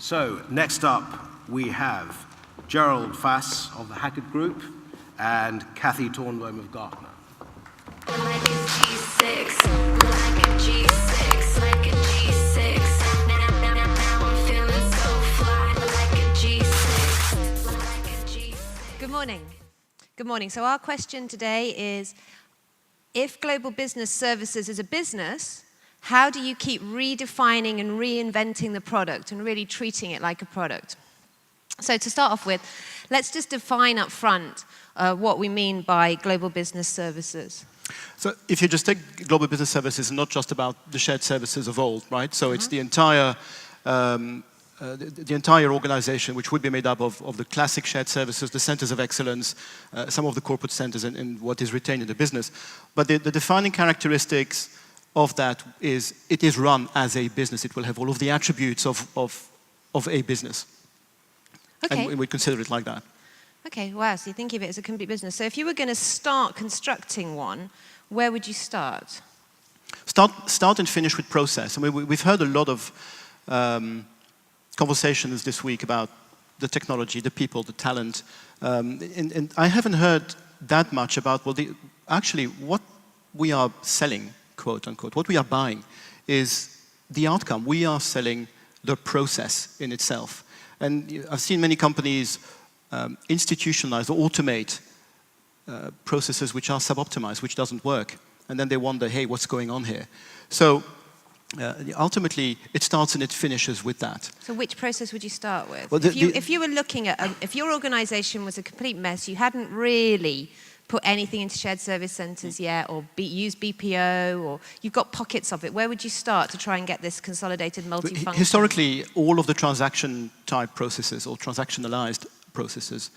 So, next up, we have Gerald Fass of the Hackett Group and Cathy Tornbohm of Gartner. Like a G6, like a G6, like a G6. Now I'm feeling so fly, like a G6, like a G6. Good morning. Good morning. So our question today is, if global business services is a business, how do you keep redefining and reinventing the product and really treating it like a product? So to start off with, let's just define up front what we mean by global business services. So if you just take global business services, not just about the shared services of old, right? So it's the entire organization, which would be made up of the classic shared services, the centers of excellence, some of the corporate centers, and what is retained in the business. But the defining characteristics of that is it is run as a business. It will have all of the attributes of a business. Okay. And we consider it like that. Okay, wow, so you think of it as a complete business. So if you were going to start constructing one, where would you start? Start and finish with process. I mean, we've heard a lot of conversations this week about the technology, the people, the talent. And I haven't heard that much about, well, actually what we are selling, quote unquote, what we are buying is the outcome. We are selling the process in itself. And I've seen many companies institutionalize or automate processes which are sub-optimized, which doesn't work. And then they wonder, hey, what's going on here? So ultimately, it starts and it finishes with that. So which process would you start with? Well, if you were looking at, if your organization was a complete mess, you hadn't really put anything into shared service centers yet, or used BPO, or you've got pockets of it, where would you start to try and get this consolidated multi-function? Historically, all of the transaction type processes or transactionalized processes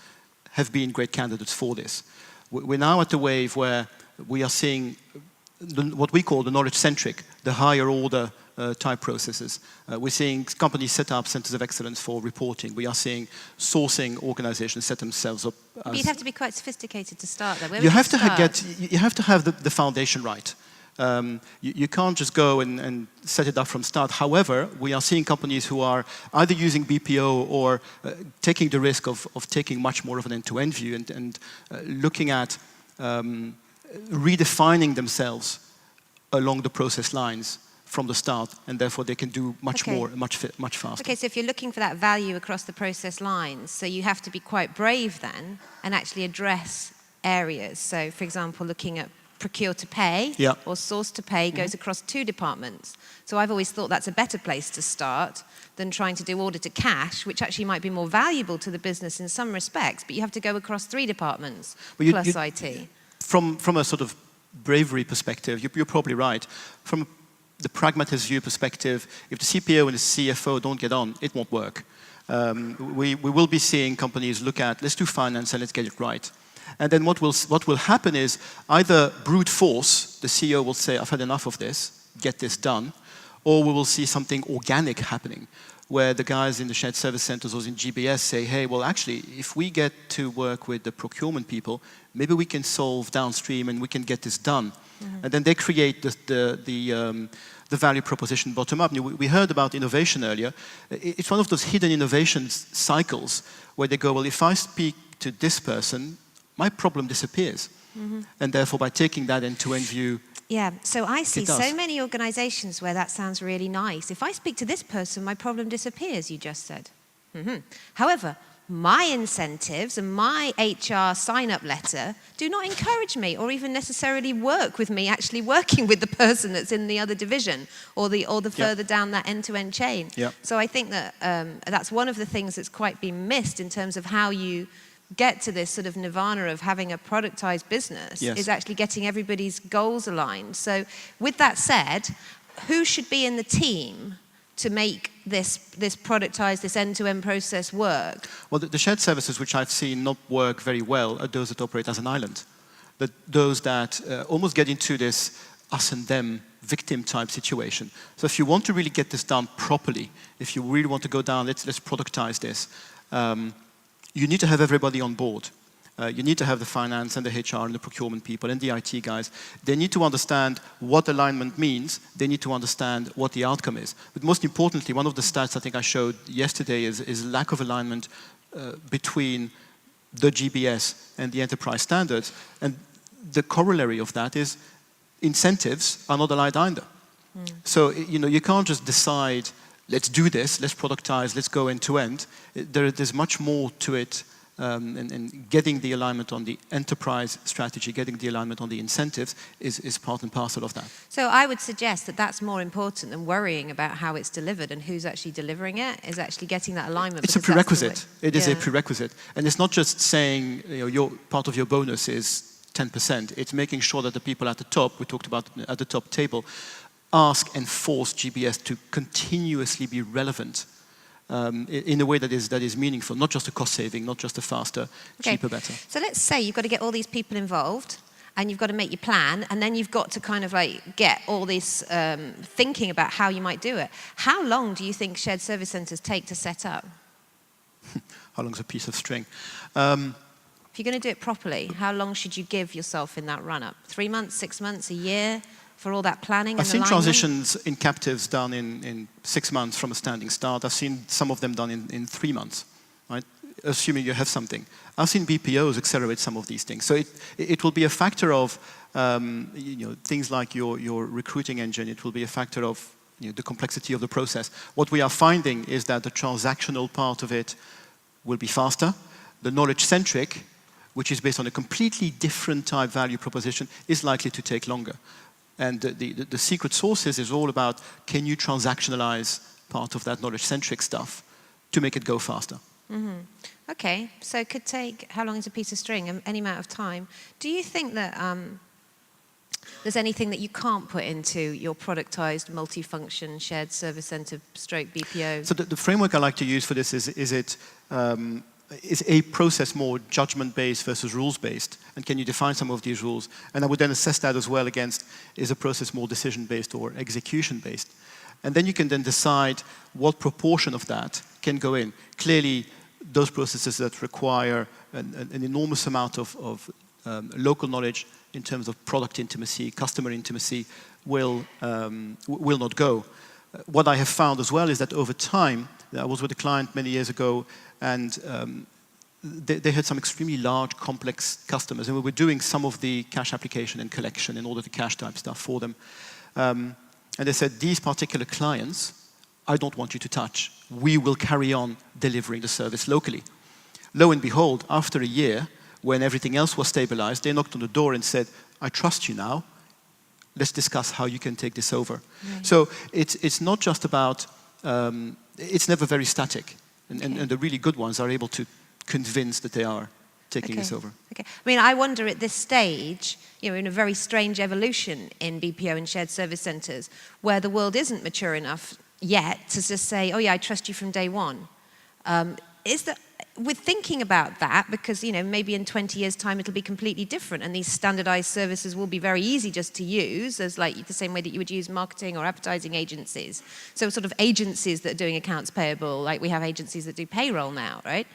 have been great candidates for this. We're now at the wave where we are seeing what we call the knowledge-centric, the higher order type processes. We're seeing companies set up centers of excellence for reporting. We are seeing sourcing organizations set themselves up. But you'd have to be quite sophisticated to start there. You have to have the foundation right. You can't just go and set it up from start. However, we are seeing companies who are either using BPO or taking the risk of taking much more of an end-to-end view and looking at redefining themselves along the process lines from the start, and therefore they can do much more, much faster. Okay, so if you're looking for that value across the process lines, so you have to be quite brave then and actually address areas. So, for example, looking at procure to pay or source to pay goes across two departments. So I've always thought that's a better place to start than trying to do order to cash, which actually might be more valuable to the business in some respects, but you have to go across three departments plus IT. From a sort of bravery perspective, you're probably right. From the pragmatist view perspective, if the CPO and the CFO don't get on, it won't work. We will be seeing companies look at, let's do finance and let's get it right. And then what will happen is either brute force, the CEO will say, I've had enough of this, get this done, or we will see something organic happening, where the guys in the shared service centers or in GBS say, hey, well, actually, if we get to work with the procurement people, maybe we can solve downstream and we can get this done. And then they create the value proposition bottom up. We heard about innovation earlier. It's one of those hidden innovation cycles where they go, well, if I speak to this person, my problem disappears. And therefore, by taking that end-to-end view, yeah, so I see so many organizations where that sounds really nice. If I speak to this person, my problem disappears, you just said. However, my incentives and my HR sign-up letter do not encourage me or even necessarily work with me actually working with the person that's in the other division or the further down that end-to-end chain. So I think that that's one of the things that's quite been missed in terms of how you get to this sort of nirvana of having a productized business is actually getting everybody's goals aligned. So with that said, who should be in the team to make this productized, this end-to-end process work? Well, the shared services which I've seen not work very well are those that operate as an island. Those that almost get into this us and them victim type situation. So if you want to really get this done properly, if you really want to go down, let's productize this, you need to have everybody on board. You need to have the finance and the HR and the procurement people and the IT guys. They need to understand what alignment means. They need to understand what the outcome is. But most importantly, one of the stats I think I showed yesterday is lack of alignment between the GBS and the enterprise standards. And the corollary of that is incentives are not aligned either. So you can't just decide, let's do this, let's productize, let's go end to end. There's much more to it. And getting the alignment on the enterprise strategy, getting the alignment on the incentives is part and parcel of that. So I would suggest that that's more important than worrying about how it's delivered and who's actually delivering it, is actually getting that alignment. It's a prerequisite. It is a prerequisite. And it's not just saying your part of your bonus is 10%. It's making sure that the people at the top, we talked about at the top table, ask and force GBS to continuously be relevant in a way that is meaningful, not just a cost saving, not just a faster, cheaper, better. So let's say you've got to get all these people involved and you've got to make your plan, and then you've got to kind of like get all this thinking about how you might do it. How long do you think shared service centres take to set up? How long's a piece of string? If you're going to do it properly, how long should you give yourself in that run-up? 3 months, 6 months, a year? For all that planning and I've seen alignment? transitions in captives done in 6 months from a standing start. I've seen some of them done in 3 months, right? Assuming you have something. I've seen BPOs accelerate some of these things. So it will be a factor of things like your recruiting engine. It will be a factor of the complexity of the process. What we are finding is that the transactional part of it will be faster. The knowledge-centric, which is based on a completely different type value proposition, is likely to take longer. And the secret sauces is all about, can you transactionalize part of that knowledge-centric stuff to make it go faster? Mm-hmm. Okay, so it could take, how long is a piece of string? Any amount of time. Do you think that there's anything that you can't put into your productized, multifunction, shared service center stroke BPO? So the framework I like to use for this is a process more judgment-based versus rules-based? And can you define some of these rules? And I would then assess that as well against, is a process more decision-based or execution-based? And then you can then decide what proportion of that can go in. Clearly, those processes that require an enormous amount of local knowledge in terms of product intimacy, customer intimacy, will not go. What I have found as well is that over time, I was with a client many years ago, and they had some extremely large, complex customers, and we were doing some of the cash application and collection and all of the cash type stuff for them. And they said, these particular clients, I don't want you to touch. We will carry on delivering the service locally. Lo and behold, after a year, when everything else was stabilized, they knocked on the door and said, I trust you now. Let's discuss how you can take this over. Right. So it's not just about, it's never very static. And the really good ones are able to convince that they are taking this over. Okay. I mean, I wonder at this stage, in a very strange evolution in BPO and shared service centres, where the world isn't mature enough yet to just say, oh yeah, I trust you from day one. With thinking about that, because maybe in 20 years' time it'll be completely different, and these standardized services will be very easy just to use, as like the same way that you would use marketing or advertising agencies. So sort of agencies that are doing accounts payable, like we have agencies that do payroll now, right?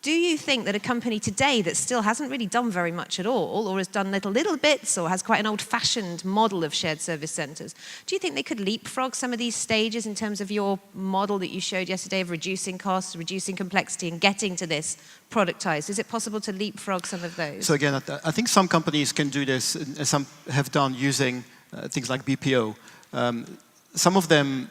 Do you think that a company today that still hasn't really done very much at all, or has done little bits, or has quite an old-fashioned model of shared service centres, do you think they could leapfrog some of these stages in terms of your model that you showed yesterday of reducing costs, reducing complexity, and getting to this productized? Is it possible to leapfrog some of those? So again, I think some companies can do this, and some have done using things like BPO. Some of them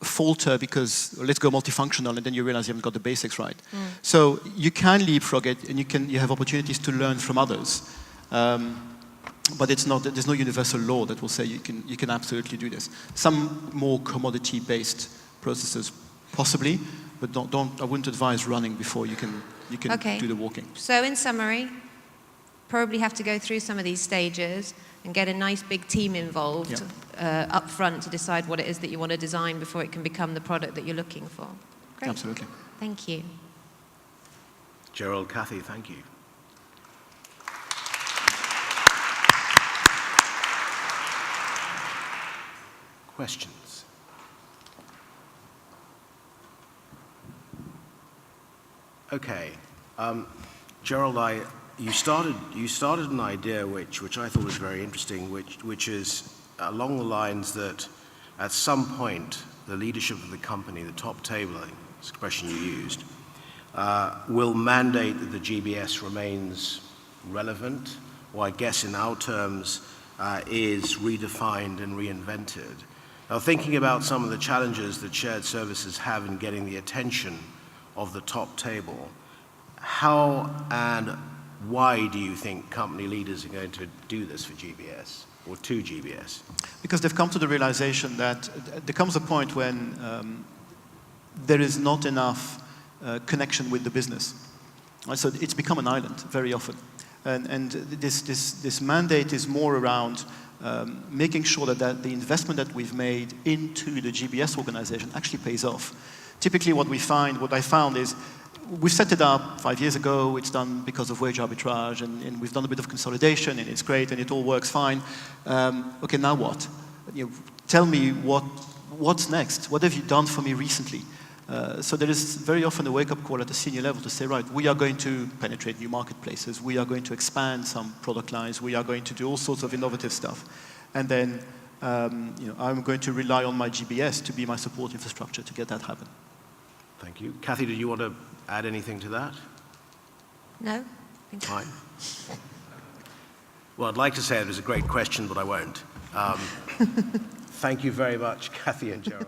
falter because let's go multifunctional, and then you realize you haven't got the basics right. So you can leapfrog it, and you have opportunities to learn from others. But there's no universal law that will say you can absolutely do this. Some more commodity-based processes possibly, but I wouldn't advise running before you can do the walking. So in summary, probably have to go through some of these stages and get a nice big team involved up front to decide what it is that you want to design before it can become the product that you're looking for. Great. Absolutely. Thank you. Gerald, Cathy, thank you. Questions? Okay. Gerald, you started an idea which I thought was very interesting, which is along the lines that at some point the leadership of the company, the top table, I think is the expression you used, will mandate that the GBS remains relevant, or I guess in our terms, is redefined and reinvented. Now, thinking about some of the challenges that shared services have in getting the attention of the top table, how and why do you think company leaders are going to do this for GBS, or to GBS? Because they've come to the realization that there comes a point when there is not enough connection with the business. So it's become an island very often. And this mandate is more around making sure that the investment that we've made into the GBS organization actually pays off. Typically what I found is we set it up 5 years ago, it's done because of wage arbitrage, and we've done a bit of consolidation, and it's great, and it all works fine. Okay, now what? Tell me what's next? What have you done for me recently? So there is very often a wake-up call at the senior level to say, right, we are going to penetrate new marketplaces, we are going to expand some product lines, we are going to do all sorts of innovative stuff. And then I'm going to rely on my GBS to be my support infrastructure to get that happen. Thank you. Cathy, did you want to add anything to that? No? Thank you. Fine. Well, I'd like to say it was a great question, but I won't. Thank you very much, Cathy and Gerald.